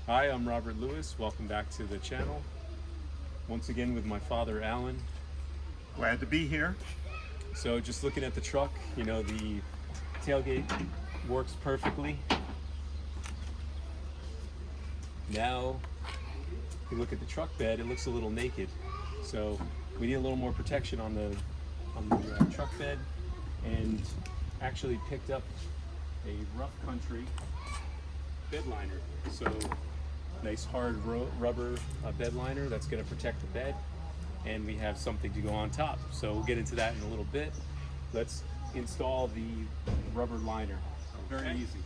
Hi, I'm Robert Lewis. Welcome back to the channel. Once again with my father, Alan. Glad to be here. So just looking at the truck, you know, the tailgate works perfectly. Now, if you look at the truck bed, it looks a little naked. So we need a little more protection on the truck bed, and actually picked up a rough country bed liner. So nice hard rubber bed liner that's going to protect the bed, and we have something to go on top. So we'll get into that in a little bit. Let's install the rubber liner. Very easy.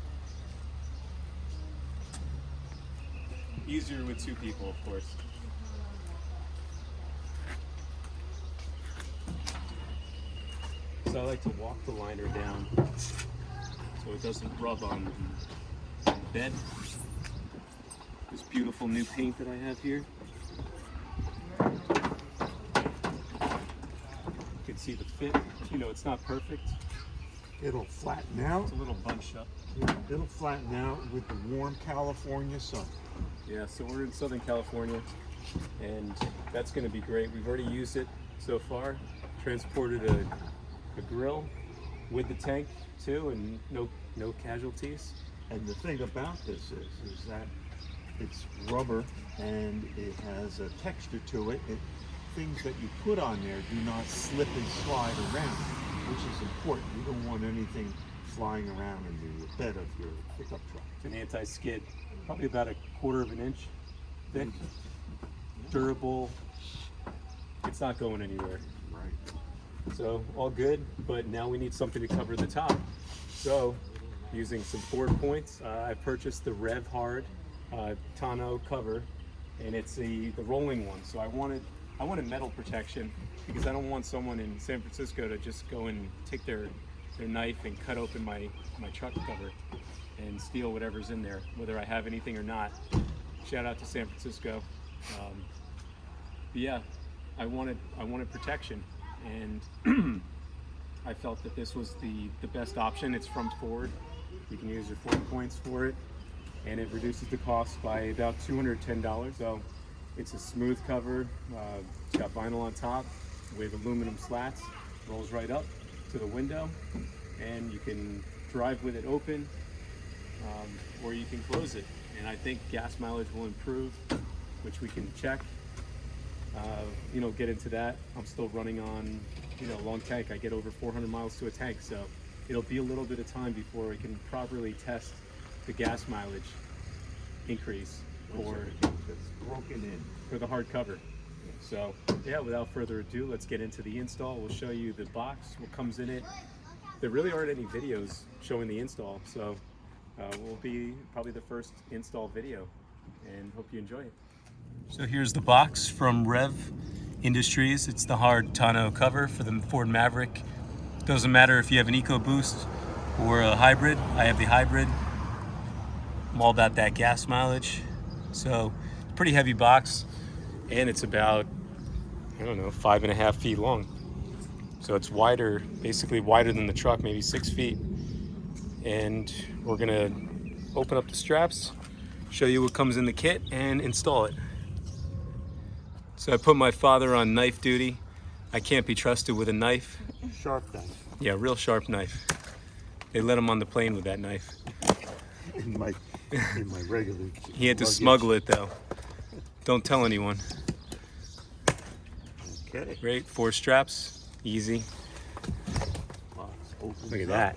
Easier with two people, of course. So I like to walk the liner down so it doesn't rub on the bed. This beautiful new paint that I have here. You can see the fit. You know, it's not perfect. It'll flatten out. It's a little bunched up. It'll flatten out with the warm California sun. Yeah, so we're in Southern California, and that's going to be great. We've already used it so far. Transported a grill with the tank too, and no casualties. And the thing about this is that it's rubber and it has a texture to it. Things that you put on there do not slip and slide around, which is important. You don't want anything flying around in the bed of your pickup truck. It's an anti-skid, probably about 1/4 of an inch thick, durable. It's not going anywhere. Right. So all good, but now we need something to cover the top. So using some Ford points, I purchased the Rev Hard Tonneau cover, and it's the rolling one. So I wanted metal protection, because I don't want someone in San Francisco to just go and take their knife and cut open my truck cover and steal whatever's in there, whether I have anything or not. Shout out to San Francisco. But yeah, I wanted protection, and I felt that this was the best option. It's from Ford. You can use your Ford points for it, and it reduces the cost by about $210. So it's a smooth cover. It's got vinyl on top with aluminum slats. Rolls right up to the window, and you can drive with it open, or you can close it. And I think gas mileage will improve, which we can check. Get into that. I'm still running on, a long tank. I get over 400 miles to a tank, so it'll be a little bit of time before we can properly test the gas mileage increase for the hard cover. So yeah, without further ado, let's get into the install. We'll show you the box, what comes in it. There really aren't any videos showing the install, so will be probably the first install video, and hope you enjoy it. So here's the box from Rev Industries. It's the hard tonneau cover for the Ford Maverick. Doesn't matter if you have an EcoBoost or a hybrid. I have the hybrid. I'm all about that gas mileage. So pretty heavy box, and it's about, 5.5 feet long. So it's wider, basically wider than the truck, maybe 6 feet. And we're gonna open up the straps, show you what comes in the kit, and install it. So I put my father on knife duty. I can't be trusted with a knife. Sharp knife. Yeah, real sharp knife. They let him on the plane with that knife. In my regular He had to luggage. smuggle it though. Don't tell anyone. Okay. Great, 4 straps, easy. Box opens Look at up. that.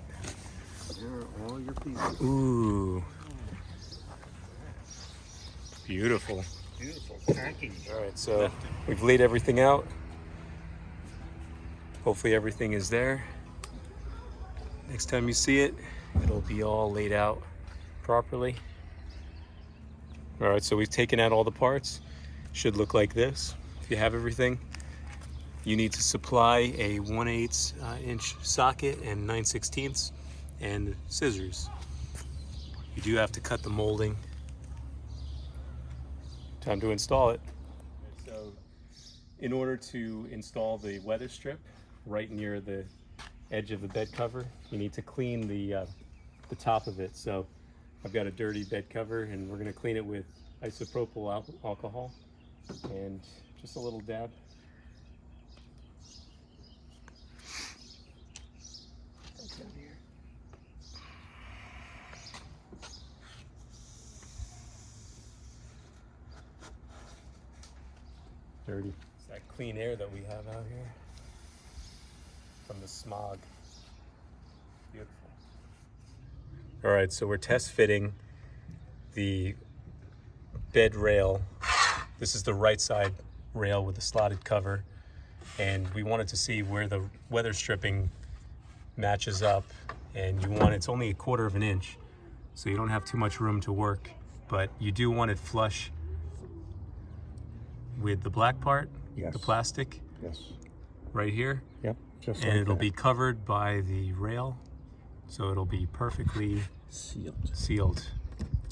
There are all your pieces. Ooh. Beautiful. Beautiful packing. All right, so we've laid everything out. Hopefully everything is there. Next time you see it, it'll be all laid out properly. All right, so we've taken out all the parts. Should look like this. If you have everything, you need to supply a 1/8 inch socket and 9/16 and scissors. You do have to cut the molding. Time to install it. So in order to install the weather strip right near the edge of the bed cover, you need to clean the top of it. So I've got a dirty bed cover, and we're going to clean it with isopropyl alcohol and just a little dab. Down here. Dirty. It's that clean air that we have out here from the smog. Beautiful. All right, so we're test fitting the bed rail. This is the right side rail with the slotted cover, and we wanted to see where the weather stripping matches up, and it's only 1/4 of an inch, so you don't have too much room to work, but you do want it flush with the black part, Yes. the plastic, Yes. right here, Yep. Just and like it'll that. be covered by the rail, so it'll be perfectly sealed.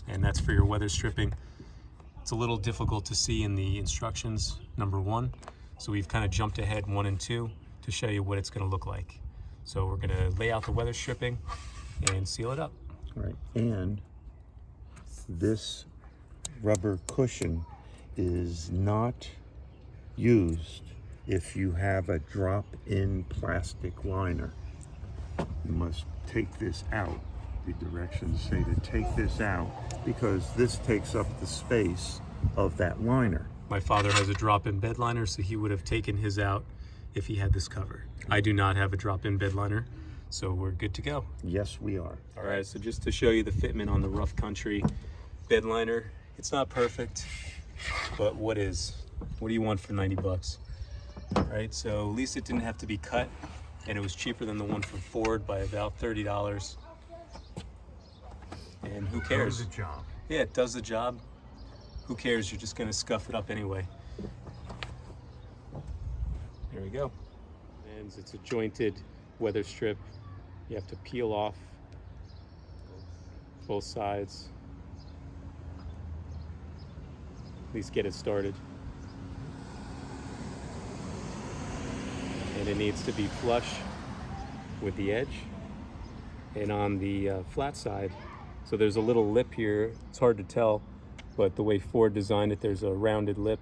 And that's for your weather stripping. It's a little difficult to see in the instructions, number 1, so we've kind of jumped ahead 1 and 2 to show you what it's going to look like. So we're going to lay out the weather stripping and seal it up. Right. And this rubber cushion is not used if you have a drop-in plastic liner. You must take this out. The directions say to take this out because this takes up the space of that liner. My father has a drop-in bed liner, so he would have taken his out if he had this cover. I do not have a drop-in bed liner, so we're good to go. Yes, we are. All right, so just to show you the fitment on the rough country bed liner, it's not perfect, but what is? What do you want for 90 bucks? All right, so at least it didn't have to be cut, and it was cheaper than the one from Ford by about $30. And who cares? Does the job. Yeah, it does the job. Who cares? You're just gonna scuff it up anyway. There we go. And it's a jointed weather strip. You have to peel off both sides. At least get it started. And it needs to be flush with the edge. And on the flat side, so there's a little lip here. It's hard to tell, but the way Ford designed it, there's a rounded lip.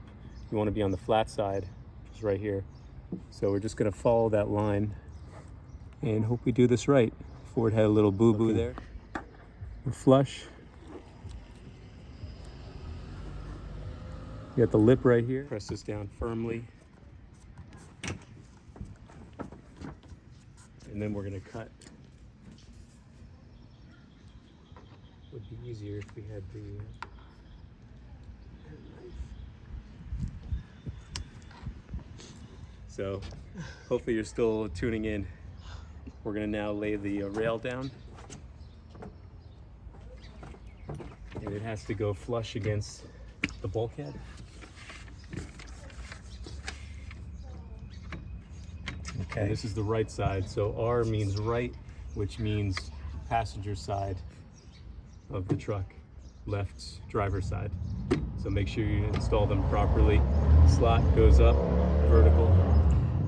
You want to be on the flat side, which is right here. So we're just going to follow that line and hope we do this right. Ford had a little boo-boo there. We're flush. You got the lip right here. Press this down firmly. And then we're going to cut. Would be easier if we had the knife. So hopefully you're still tuning in. We're gonna now lay the rail down, and it has to go flush against the bulkhead. Okay. And this is the right side, so R means right, which means passenger side of the truck, left driver's side. So make sure you install them properly. Slot goes up, vertical.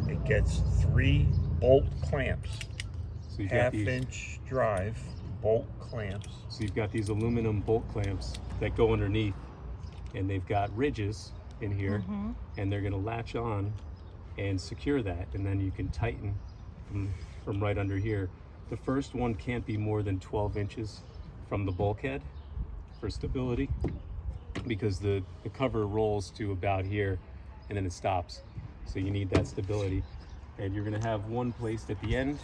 It gets 3 bolt clamps, So you've got these, half-inch drive bolt clamps. so you've got these aluminum bolt clamps that go underneath, and they've got ridges in here, and they're gonna latch on and secure that, and then you can tighten from right under here. The first one can't be more than 12 inches from the bulkhead for stability, because the cover rolls to about here and then it stops. So you need that stability. And you're gonna have one placed at the end,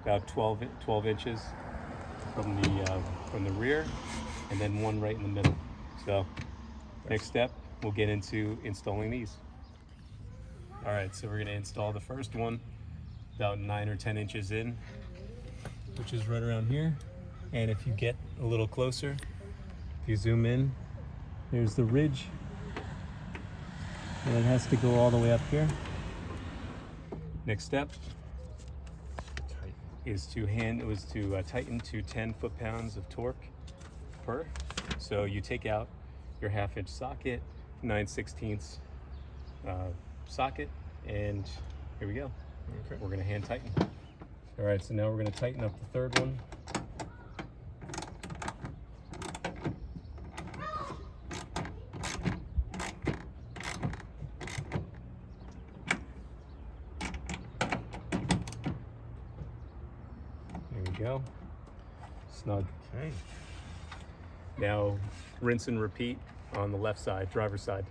about 12 inches from the rear, and then one right in the middle. So next step, we'll get into installing these. All right, so we're gonna install the first one about 9 or 10 inches in, which is right around here. And if you get a little closer, if you zoom in, there's the ridge, and it has to go all the way up here. Next step is to tighten to 10 foot-pounds of torque per. So you take out your 1/2-inch socket, 9/16 socket, and here we go. Okay. We're gonna hand tighten. All right, so now we're gonna tighten up the third one. go. Snug. Okay. Now rinse and repeat on the left side, driver's side.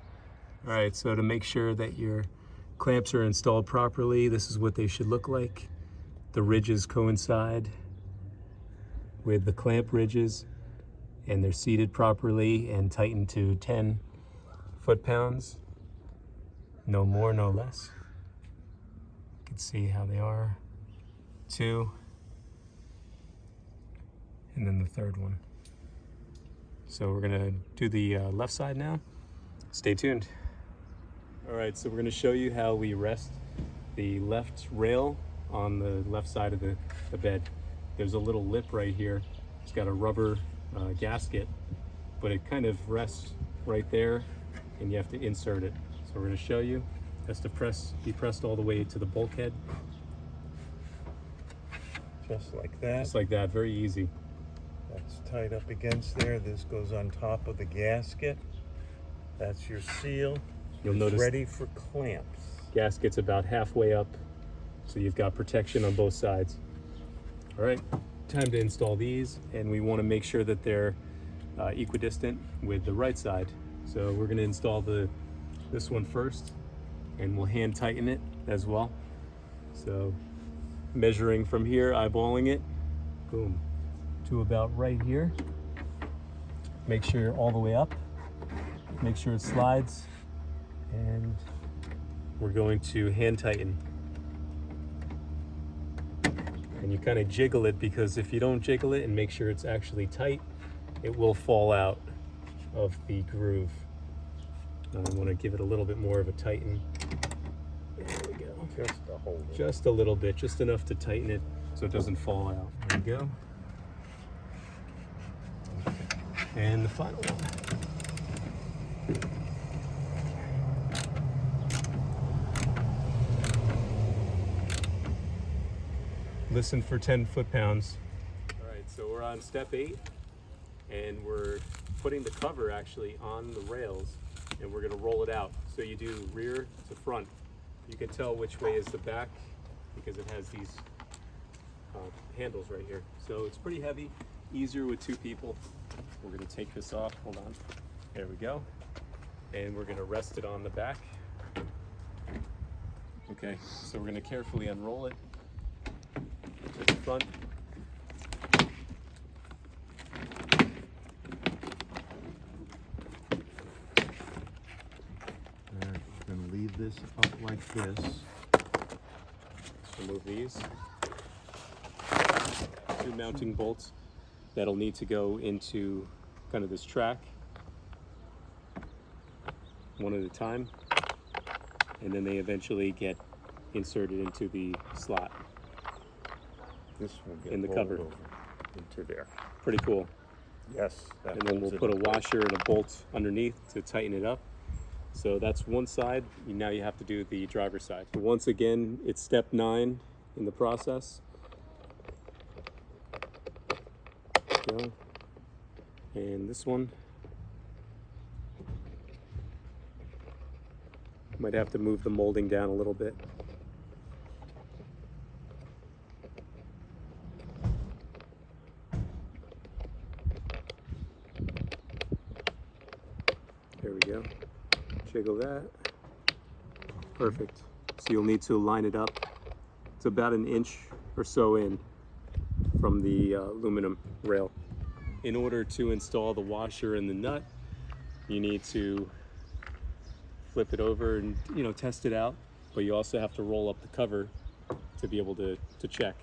All right, so to make sure that your clamps are installed properly, this is what they should look like. The ridges coincide with the clamp ridges, and they're seated properly and tightened to 10 foot-pounds. No more, no less. You can see how they are. 2, and then the third one. So we're gonna do the left side now. Stay tuned. All right, so we're gonna show you how we rest the left rail on the left side of the bed. There's a little lip right here. It's got a rubber gasket, but it kind of rests right there, and you have to insert it. So we're gonna show you. It has to be pressed all the way to the bulkhead. Just like that. Just like that, very easy. That's tight up against there. This goes on top of the gasket. That's your seal. You'll It's notice ready for clamps. gasket's about halfway up, so you've got protection on both sides. All right, time to install these, and we want to make sure that they're equidistant with the right side. So we're going to install this one first, and we'll hand tighten it as well. So measuring from here, eyeballing it, boom, to about right here. Make sure you're all the way up. Make sure it slides, and we're going to hand tighten. And you kind of jiggle it, because if you don't jiggle it and make sure it's actually tight, it will fall out of the groove. I want to give it a little bit more of a tighten. There we go. Just to hold it. Just a little bit, just enough to tighten it so it doesn't fall out. There we go. And the final one. Listen for 10 foot-pounds. All right, so we're on step 8, and we're putting the cover actually on the rails, and we're gonna roll it out. So you do rear to front. You can tell which way is the back because it has these handles right here. So it's pretty heavy, easier with 2 people. We're gonna take this off, hold on. There we go. And we're gonna rest it on the back. Okay, so we're gonna carefully unroll it to the front. Alright, we're going to leave this up like this. Let's remove these. 2 mounting bolts that'll need to go into kind of this track, one at a time, and then they eventually get inserted into the slot This will get in the rolled cover. over into there. Pretty cool. Yes. that And then we'll holds it put a in place. washer and a bolt underneath to tighten it up. So that's one side. Now you have to do the driver's side. Once again, it's step 9 in the process. Go. And this one might have to move the molding down a little bit. There we go. Jiggle that. Perfect. So you'll need to line it up. It's about 1 inch or so in from the aluminum rail. In order to install the washer and the nut, you need to flip it over and test it out, but you also have to roll up the cover to be able to check.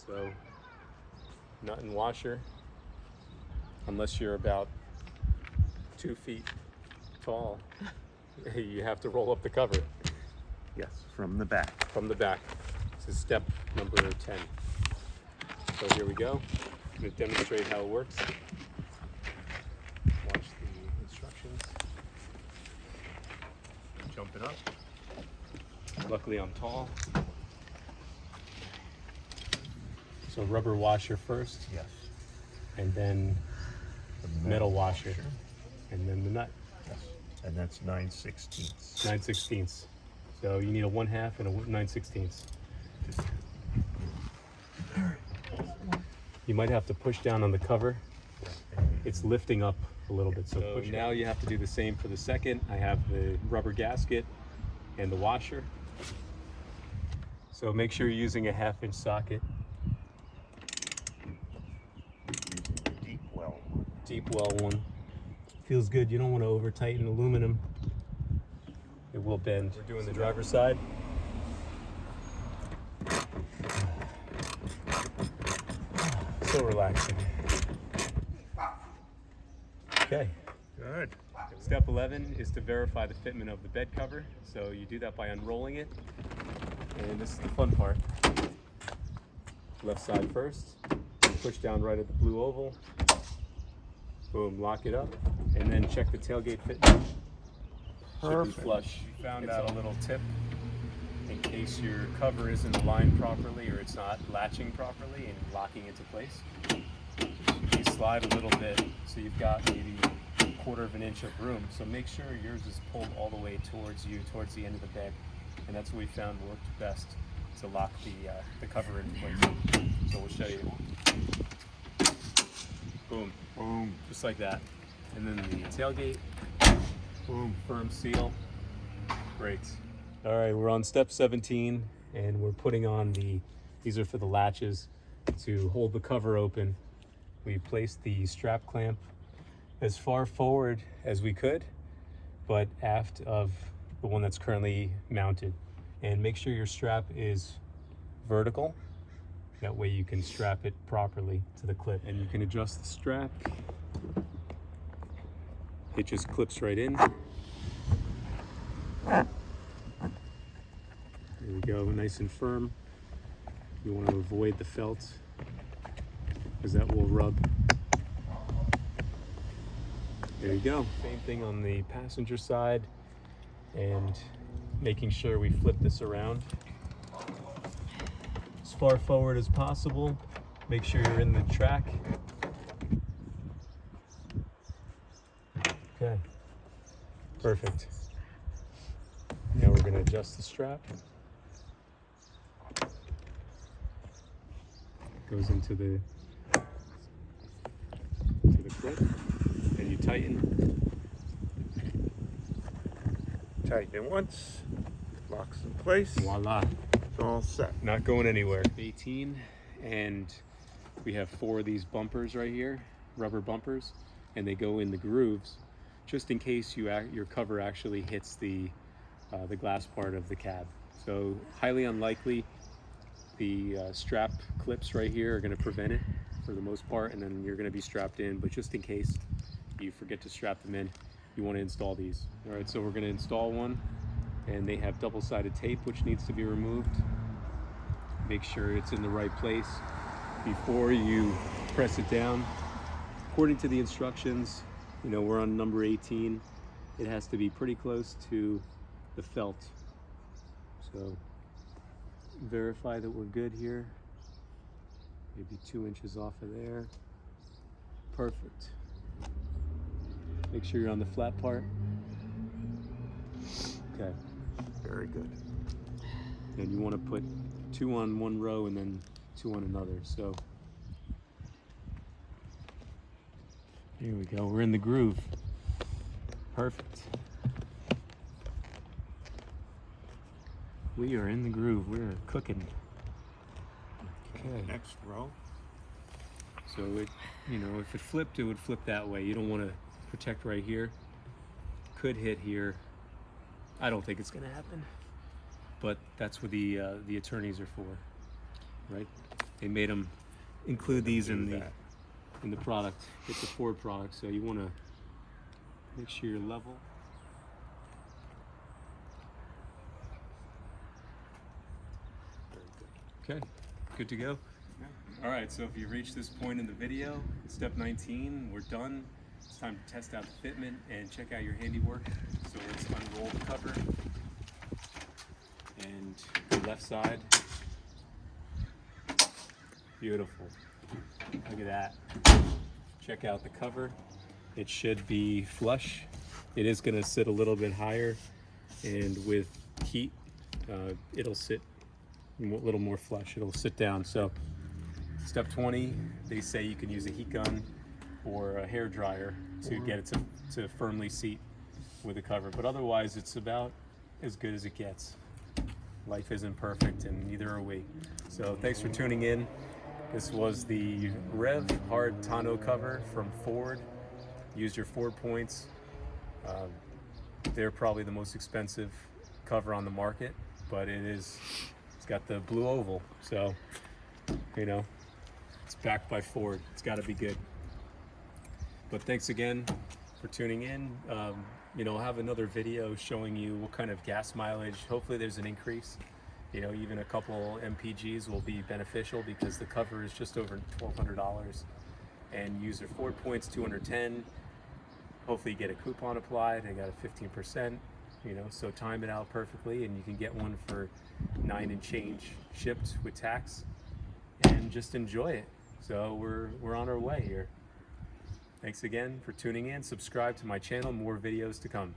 So nut and washer, unless you're about 2 feet tall, you have to roll up the cover. Yes, from the back. From the back. This is step number 10. So here we go. I'm going to demonstrate how it works. Watch the instructions. Jumping up. Luckily I'm tall. So rubber washer first, Yes. and then The metal washer, and then the nut. Yes. And that's 9/16. 9/16. So you need a 1/2 and a 9/16. You might have to push down on the cover. It's lifting up a little bit, so push now down. You have to do the same for the second. I have the rubber gasket and the washer. So make sure you're using a 1/2-inch socket. Deep well one. Feels good. You don't want to over tighten aluminum. It will bend. We're doing the driver's side. So relaxing. Okay. Good. Step 11 is to verify the fitment of the bed cover. So you do that by unrolling it. And this is the fun part. Left side first. Push down right at the blue oval. Boom, lock it up. And then check the tailgate fitment. Should be flush. We found out a little tip in case your cover isn't aligned properly or it's not latching properly and locking into place. You slide a little bit so you've got maybe 1/4 of an inch of room. So make sure yours is pulled all the way towards you, towards the end of the bed. And that's what we found worked best to lock the cover in place. So we'll show you. Boom. Boom. Just like that. And then the tailgate. Boom. Firm seal. Great. All right, we're on step 17 and we're putting on these are for the latches to hold the cover open. We placed the strap clamp as far forward as we could, but aft of the one that's currently mounted. And make sure your strap is vertical. That way you can strap it properly to the clip. And you can adjust the strap. It just clips right in. There we go, nice and firm. You want to avoid the felt because that will rub. There you go. Same thing on the passenger side, and making sure we flip this around as far forward as possible. Make sure you're in the track. Okay, perfect. Now we're going to adjust the strap. Goes into the clip, and you tighten. Tighten once, locks in place. Voila. It's all set. Not going anywhere. 18, and we have 4 of these bumpers right here, rubber bumpers, and they go in the grooves, just in case your cover actually hits the glass part of the cab. So highly unlikely. The strap clips right here are going to prevent it for the most part, and then you're going to be strapped in, but just in case you forget to strap them in, you want to install these. All right, so we're going to install one, and they have double-sided tape which needs to be removed. Make sure it's in the right place before you press it down. According to the instructions, you know, we're on number 18. It has to be pretty close to the felt. So verify that we're good here. Maybe 2 inches off of there. Perfect. Make sure you're on the flat part. Okay. Very good. And you want to put 2 on one row and then 2 on another. So here we go. We're in the groove. Perfect. We are in the groove. We're cooking. Okay. Next row. So it, you know, if it flipped, it would flip that way. You don't want to protect right here. Could hit here. I don't think it's going to happen. But that's what the attorneys are for, right? They made them include these in the product. It's a Ford product, so you want to make sure you're level. Okay, good to go. All right, so if you've reached this point in the video, step 19, we're done. It's time to test out the fitment and check out your handiwork. So let's unroll the cover. And the left side. Beautiful. Look at that. Check out the cover. It should be flush. It is going to sit a little bit higher, and with heat, it'll sit a little more flush. It'll sit down. So Step 20, they say you can use a heat gun or a hair dryer to get it to firmly seat with the cover, but otherwise it's about as good as it gets. Life isn't perfect, and neither are we. So thanks for tuning in. This was the Rev Hard Tonneau cover from Ford. Use your Ford points. They're probably the most expensive cover on the market, but it's got the blue oval, so you know it's backed by Ford. It's got to be good. But thanks again for tuning in. I'll have another video showing you what kind of gas mileage. Hopefully there's an increase. Even a couple MPGs will be beneficial because the cover is just over $1,200, and use your Ford points, 210. Hopefully you get a coupon applied. I got a 15%. So time it out perfectly, and you can get one for $9 and change shipped with tax, and just enjoy it. So we're on our way here. Thanks again for tuning in. Subscribe to my channel, more videos to come.